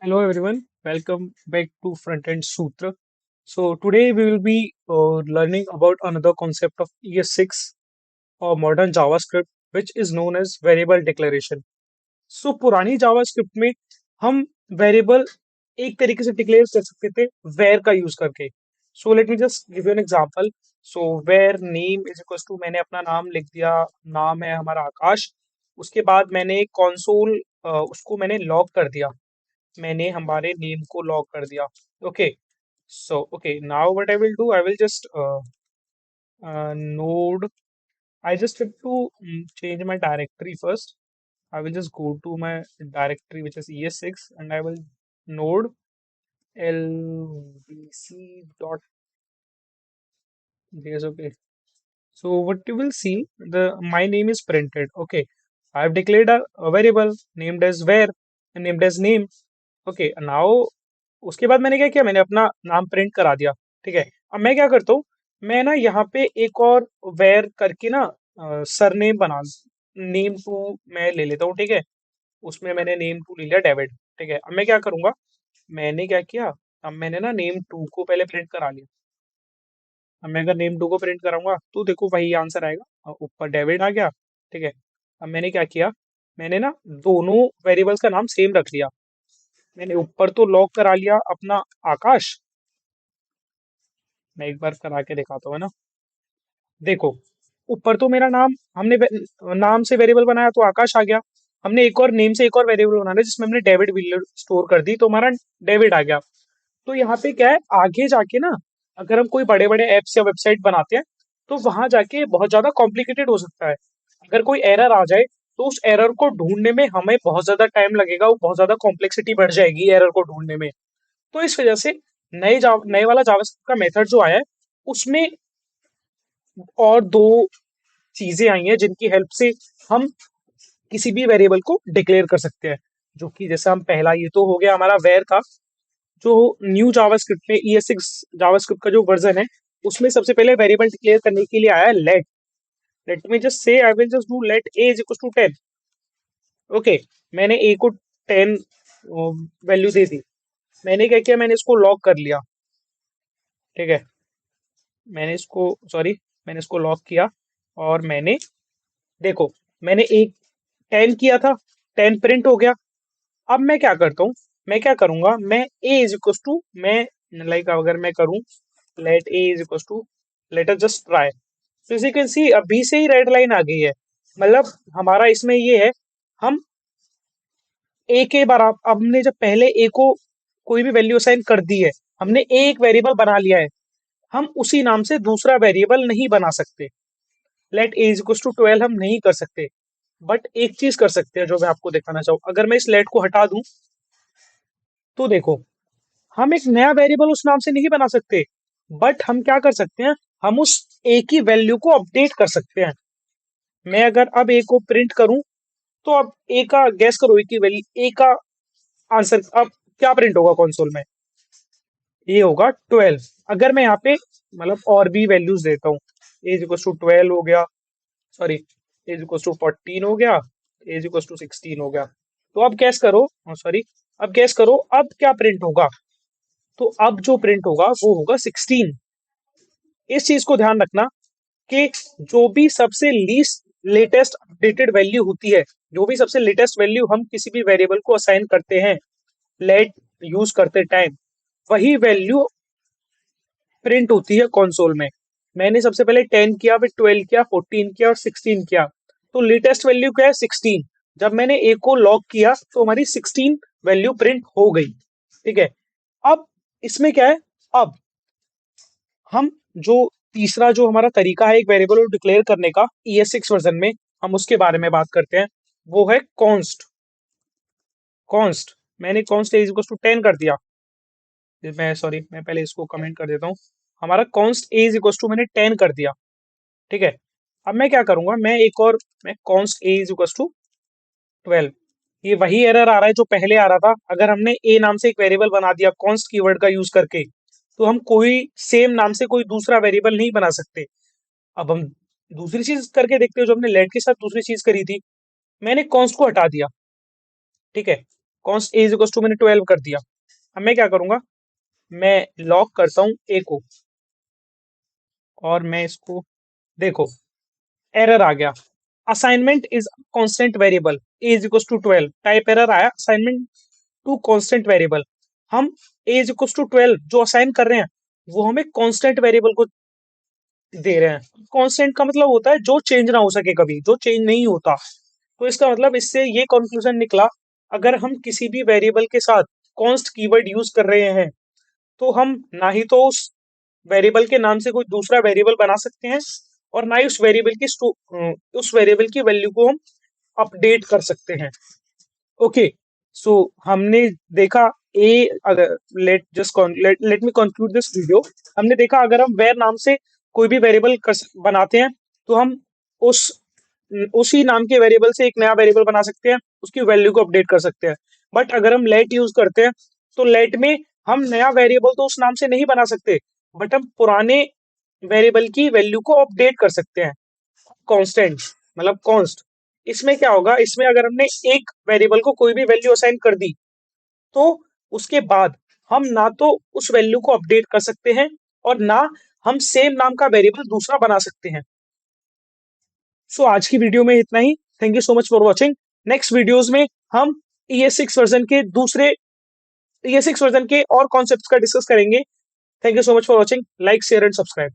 Hello everyone, welcome back to Front End Sutra. So today we will be learning about another concept of ES6 or modern JavaScript, which is known as variable declaration. So पुरानी JavaScript में हम variable एक तरीके से declare कर सकते थे where का यूज करके. So let me just give you an example. So where name is equals to मैंने अपना नाम लिख दिया, नाम है हमारा आकाश. उसके बाद मैंने कंसोल उसको मैंने लॉग कर दिया, मैंने हमारे नेम को लॉक कर दिया. Okay. So okay, now what I will do, I will just node, I just have to change my directory first. I will just go to my directory which is es6 and I will node lvc dot yes. Okay, so what you will see, the my name is printed. Okay, I have declared a variable named as where and named as name. Okay, now उसके बाद मैंने क्या किया, मैंने अपना नाम print करा दिया. ठीक है. अब मैं क्या करता हूँ, मैं ना यहाँ पे एक और वेर करके ना सरनेम बना, नेम टू मैं ले लेता हूँ. ठीक है. उसमें मैंने नेम टू ले लिया डेविड. ठीक है. अब मैं क्या करूंगा, मैंने क्या किया, अब मैंने ना नेम टू को पहले प्रिंट करा लिया. अब मैं अगर नेम टू को प्रिंट कराऊंगा तो देखो वही आंसर आएगा, ऊपर डेविड आ गया. ठीक है. अब मैंने क्या किया, मैंने ना दोनों वेरिएबल्स का नाम सेम रख लिया. मैंने ऊपर तो लॉक करा लिया अपना आकाश. मैं एक बार करा के दिखाता हूँ, है ना. देखो, ऊपर तो मेरा नाम हमने नाम से वेरिएबल बनाया तो आकाश आ गया. हमने एक और नेम से एक और वेरिएबल बनाना है जिसमें हमने डेविड विलियर्ड स्टोर कर दी तो हमारा डेविड आ गया. तो यहाँ पे क्या है, आगे जाके ना अगर हम कोई बड़े बड़े एप्स या वेबसाइट बनाते हैं तो वहां जाके बहुत ज्यादा कॉम्प्लिकेटेड हो सकता है. अगर कोई एरर आ जाए तो उस एरर को ढूंढने में हमें बहुत ज्यादा टाइम लगेगा, वो बहुत ज्यादा कॉम्प्लेक्सिटी बढ़ जाएगी एरर को ढूंढने में. तो इस वजह से नए वाला जावास्क्रिप्ट का मेथड जो आया है उसमें और दो चीजें आई हैं जिनकी हेल्प से हम किसी भी वेरिएबल को डिक्लेयर कर सकते हैं. जो कि जैसा हम पहला, ये तो हो गया हमारा वेर का. जो न्यू जावास्क्रिप्ट में ES6 जावास्क्रिप्ट का जो वर्जन है उसमें सबसे पहले वेरिएबल डिक्लेयर करने के लिए आया है late. Late me just say, I will just do let A is equal to 10. Okay. मैंने ए को 10 वैल्यू दे दी. मैंने क्या किया, मैंने इसको लॉक कर लिया. ठीक है. मैंने इसको, सॉरी, मैंने इसको लॉक किया और मैंने, देखो, मैंने एक 10 किया था, 10 प्रिंट हो गया. अब मैं क्या करता हूँ, मैं क्या करूंगा, मैं ए इज इक्वल टू, मैं लाइक अगर मैं करूँ let A is equal to, let us just try. तो इसी कैन सी अभी से ही रेड लाइन आ गई है. मतलब हमारा इसमें ये है, हम ए के बराबर, हमने जब पहले ए को कोई भी वैल्यू असाइन कर दी है, हमने ए एक वेरिएबल बना लिया है, हम उसी नाम से दूसरा वेरिएबल नहीं बना सकते. Let A is equal to 12 हम नहीं कर सकते. बट एक चीज कर सकते हैं जो मैं आपको दिखाना चाहूँ, अगर मैं इस लेट को हटा दूं तो देखो, हम एक नया वेरिएबल उस नाम से नहीं बना सकते. बट हम क्या कर सकते हैं, हम उस ए की वैल्यू को अपडेट कर सकते हैं. मैं अगर अब ए को प्रिंट करूं तो अब ए का गैस करो, ए की वैल्यू, ए का आंसर अब क्या प्रिंट होगा कंसोल में, ये होगा 12. अगर मैं यहाँ पे मतलब और भी वैल्यूज देता हूँ, एज इक्वल टू 12 हो गया, सॉरी, एज इक्वल टू 14 हो गया, एज इक्वल टू 16 हो गया. तो अब गैस करो, सॉरी, अब गैस करो अब क्या प्रिंट होगा. तो अब जो प्रिंट होगा वो होगा 16. इस चीज को ध्यान रखना कि जो भी सबसे लीस्ट लेटेस्ट अपडेटेड वैल्यू होती है, जो भी सबसे लेटेस्ट वैल्यू हम किसी भी वेरिएबल को असाइन करते हैं लेट यूज करते टाइम, वही वैल्यू प्रिंट होती है कंसोल में. मैंने सबसे पहले 10 किया, फिर 12 किया, 14 किया और 16 किया. तो लेटेस्ट वैल्यू क्या है, 16. जब मैंने ए को लॉक किया तो हमारी 16 वैल्यू प्रिंट हो गई. ठीक है. अब इसमें क्या है, अब हम जो तीसरा जो हमारा तरीका है एक वेरिएबल को डिक्लेयर करने का ES6 वर्जन में, हम उसके बारे में बात करते हैं. वो है कॉन्स्ट. कॉन्स्ट, मैंने कॉन्स्ट इज इक्वल टू 10 कर दिया. मैं, सॉरी, मैं पहले इसको कमेंट कर देता हूँ. हमारा const A is equal to मैंने 10 कर दिया. ठीक है. अब मैं क्या करूंगा, मैं एक और, मैं const A is equal to 12. ये वही एरर आ रहा है जो पहले आ रहा था. अगर हमने ए नाम से एक वेरिएबल बना दिया कॉन्स्ट कीवर्ड का यूज करके, तो हम कोई सेम नाम से कोई दूसरा वेरिएबल नहीं बना सकते. अब हम दूसरी चीज करके देखते हो, जो हमने लेट के साथ दूसरी चीज करी थी, मैंने कॉन्स्ट को हटा दिया. ठीक है. Const A is equal to मैंने 12 कर दिया। अब मैं क्या करूंगा, मैं लॉक करता हूँ ए को और मैं इसको, देखो एरर आ गया, assignment is constant variable A is equal to 12, type error आया, असाइनमेंट टू कांस्टेंट वेरिएबल। हम ए इज इक्वल टू 12 जो असाइन कर रहे हैं वो हमें कांस्टेंट वेरिएबल को दे रहे हैं। कांस्टेंट का मतलब होता है जो चेंज ना हो सके, कभी जो चेंज नहीं होता। तो इसका मतलब इससे ये कंक्लूजन निकला, अगर हम किसी भी वेरिएबल के साथ कॉन्स्ट कीवर्ड यूज कर रहे हैं तो हम ना ही तो उस वेरिएबल के नाम से कोई दूसरा वेरिएबल बना सकते हैं और ना ही उस वेरिएबल की वैल्यू को हम अपडेट कर सकते हैं। ओके, सो हमने देखा ए, अगर let me conclude this video. हमने देखा अगर हम वेर नाम से कोई भी वेरिएबल बनाते हैं तो हम उस उसी नाम के वेरिएबल से एक नया वेरिएबल बना सकते हैं, उसकी वैल्यू को अपडेट कर सकते हैं। बट अगर हम लेट यूज करते हैं तो लेट में हम नया वेरिएबल तो उस नाम से नहीं बना सकते, बट हम पुराने वेरिएबल की वैल्यू को अपडेट कर सकते हैं, कांस्टेंट मतलब कॉन्स्ट। इसमें क्या होगा, इसमें अगर हमने एक वेरिएबल को कोई भी वैल्यू असाइन कर दी तो उसके बाद हम ना तो उस वैल्यू को अपडेट कर सकते हैं और ना हम सेम नाम का वेरिएबल दूसरा बना सकते हैं। सो आज की वीडियो में इतना ही। Thank you so much for watching. Next videos में हम ES6 वर्जन के और कॉन्सेप्ट्स का डिस्कस करेंगे। Thank you so much for watching. Like share and subscribe.